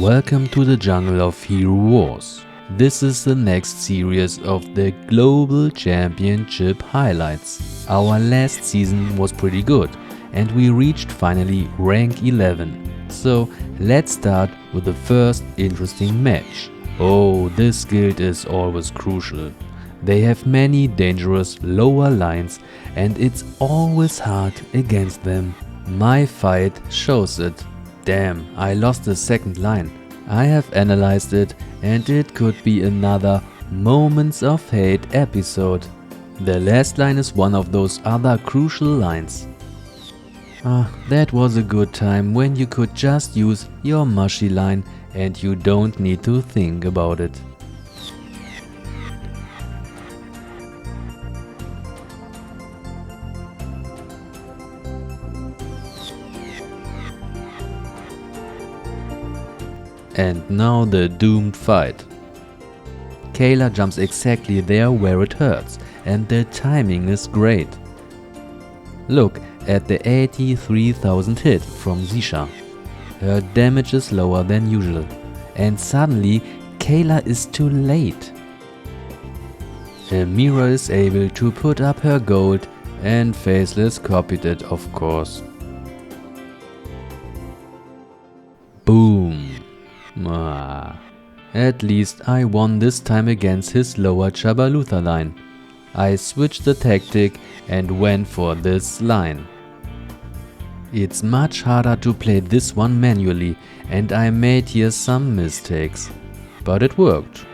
Welcome to the jungle of Hero Wars. This is the next series of the Global Championship highlights. Our last season was pretty good and we reached finally rank 11. So let's start with the first interesting match. Oh, this guild is always crucial. They have many dangerous lower lines and it's always hard against them. My fight shows it. Damn, I lost the second line. I have analyzed it and it could be another Moments of Hate episode. The last line is one of those other crucial lines. That was a good time when you could just use your mushy line and you don't need to think about it. And now the doomed fight. Kayla jumps exactly there where it hurts and the timing is great. Look at the 83,000 hit from Zisha. Her damage is lower than usual and suddenly Kayla is too late. Amira is able to put up her gold and Faceless copied it, of course. Boom. At least I won this time against his lower Chabalutha line. I switched the tactic and went for this line. It's much harder to play this one manually and I made here some mistakes, but it worked.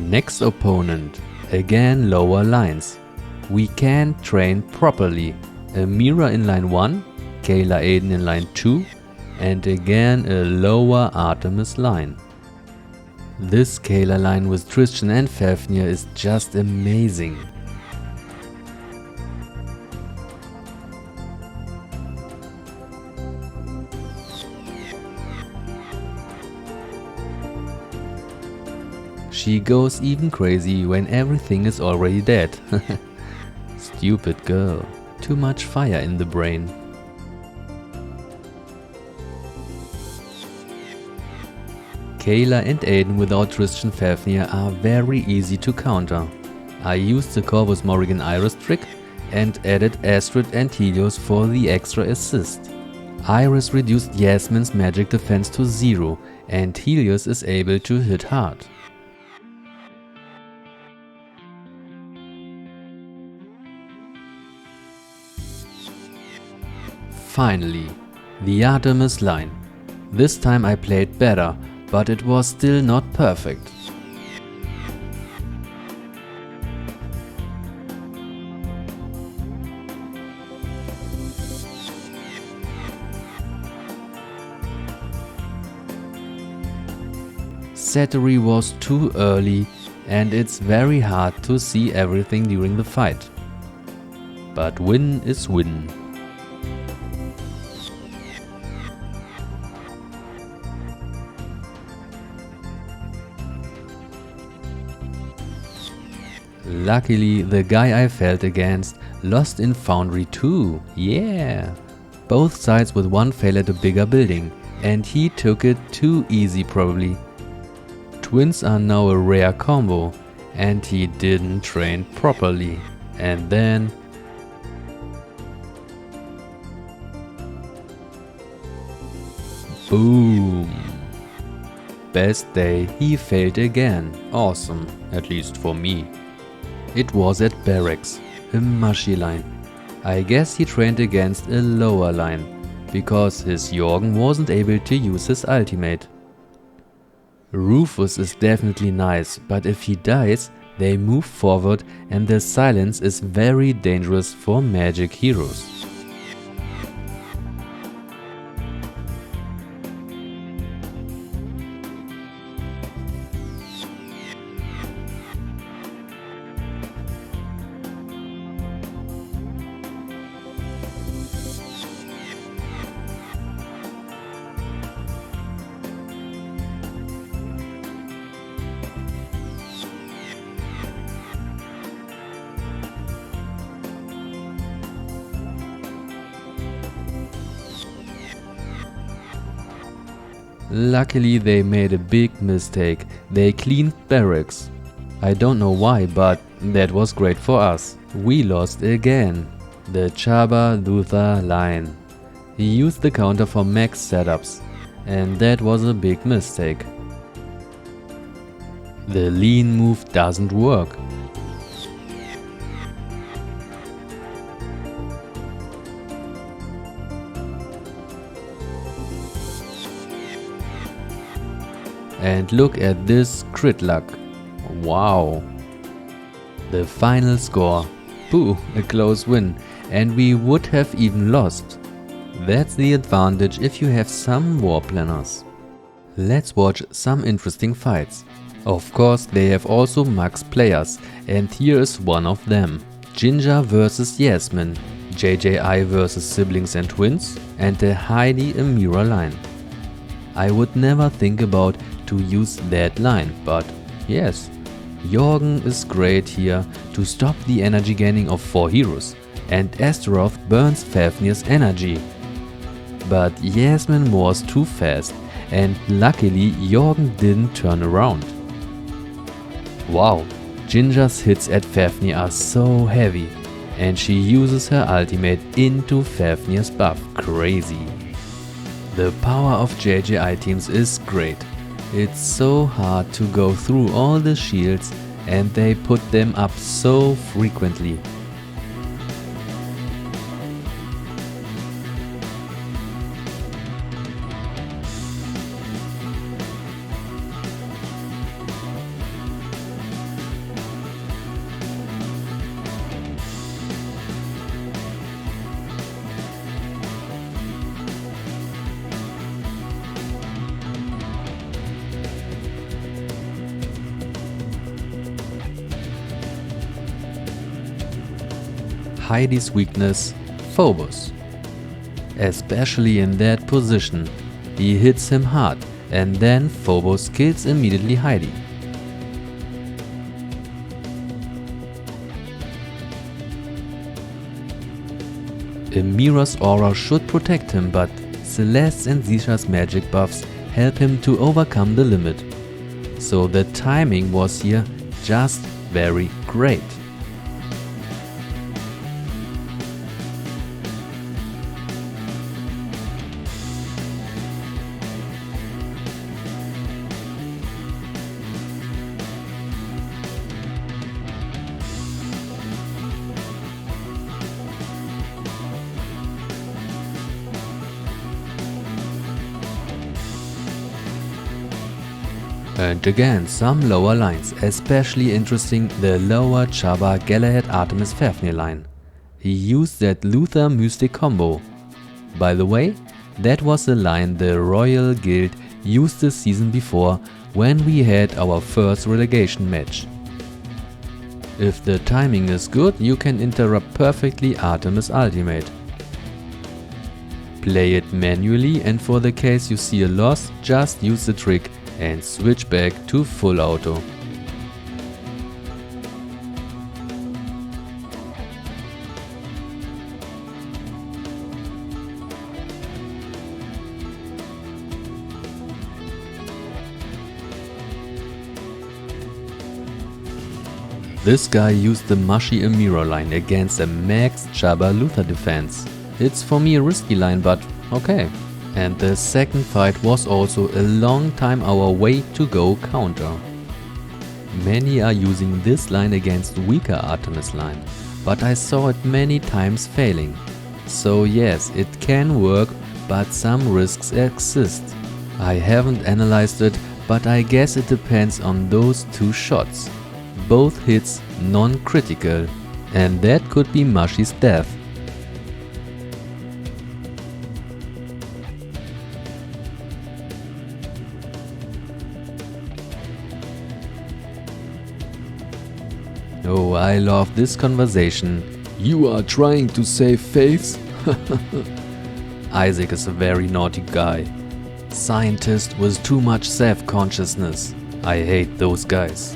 Next opponent, again lower lines. We can't train properly. Amira in line 1, Kayla Aiden in line 2 and again a lower Artemis line. This Kayla line with Tristan and Fafnir is just amazing. She goes even crazy when everything is already dead. Stupid girl. Too much fire in the brain. Kayla and Aiden without Tristan Fafnir are very easy to counter. I used the Corvus Morrigan Iris trick and added Astrid and Helios for the extra assist. Iris reduced Yasmin's magic defense to 0 and Helios is able to hit hard. Finally, the Artemis line. This time I played better, but it was still not perfect. Sattery was too early and it's very hard to see everything during the fight. But win is win. Luckily, the guy I felt against lost in Foundry too, yeah! Both sides with one fail at a bigger building, and he took it too easy probably. Twins are now a rare combo, and he didn't train properly. And then... boom! Best day, he failed again. Awesome, at least for me. It was at Barracks, a mushy line. I guess he trained against a lower line, because his Jorgen wasn't able to use his ultimate. Rufus is definitely nice, but if he dies, they move forward and the silence is very dangerous for magic heroes. Luckily they made a big mistake. They cleaned barracks. I don't know why, but that was great for us. We lost again. The Chaba Luther line. He used the counter for max setups, and that was a big mistake. The lean move doesn't work. And look at this crit luck. Wow. The final score. Pooh, a close win. And we would have even lost. That's the advantage if you have some war planners. Let's watch some interesting fights. Of course, they have also max players, and here is one of them. Ginger vs Yasmin, JJI vs siblings and twins, and the Heidi Amira line. I would never think about to use that line, but yes, Jorgen is great here to stop the energy gaining of 4 heroes, and Astaroth burns Fafnir's energy. But Yasmin was too fast, and luckily Jorgen didn't turn around. Wow, Ginger's hits at Fafnir are so heavy, and she uses her ultimate into Fafnir's buff. Crazy. The power of JJI teams is great. It's so hard to go through all the shields, and they put them up so frequently. Heidi's weakness, Phobos. Especially in that position, he hits him hard, and then Phobos kills immediately Heidi. Amira's aura should protect him, but Celeste's and Zisha's magic buffs help him to overcome the limit. So the timing was here just very great. And again, some lower lines, especially interesting the lower Chaba Galahad Artemis Fafnir line. He used that Luther Mystic combo. By the way, that was the line the Royal Guild used the season before when we had our first relegation match. If the timing is good, you can interrupt perfectly Artemis ultimate. Play it manually, and for the case you see a loss, just use the trick and switch back to full auto. This guy used the Mushy Amira line against a max Chaba Luther defense. It's for me a risky line, but okay. And the second fight was also a long time our way to go counter. Many are using this line against weaker Artemis line, but I saw it many times failing. So yes, it can work, but some risks exist. I haven't analyzed it, but I guess it depends on those two shots. Both hits non-critical, and that could be Mushy's death. Oh, I love this conversation. You are trying to save faiths? Isaac is a very naughty guy. Scientist with too much self-consciousness. I hate those guys.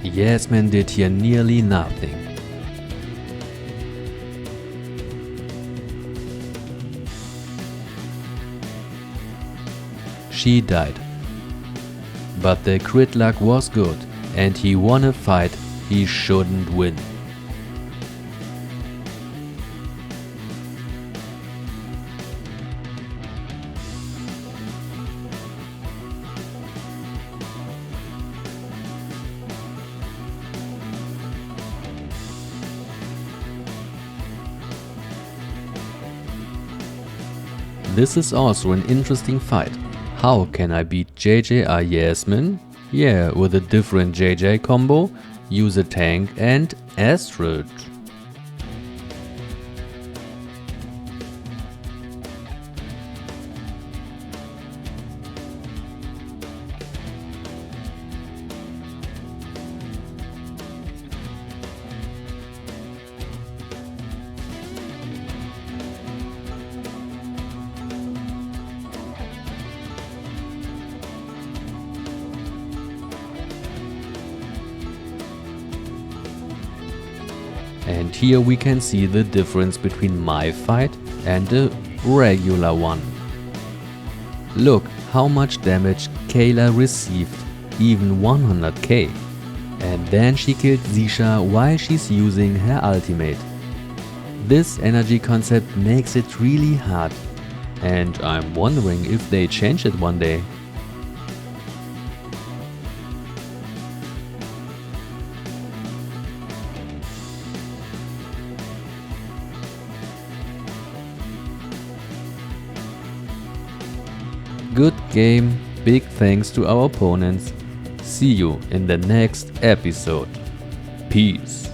Yasmin did here nearly nothing. she died. But the crit luck was good and he won a fight he shouldn't win. This is also an interesting fight. How can I beat JJ Yasmin? Yeah, with a different JJ combo, use a tank and Astrid. And here we can see the difference between my fight and the regular one. Look how much damage Kayla received, even 100k. And then she killed Zisha while she's using her ultimate. This energy concept makes it really hard, and I'm wondering if they change it one day. Good game, big thanks to our opponents. See you in the next episode. Peace.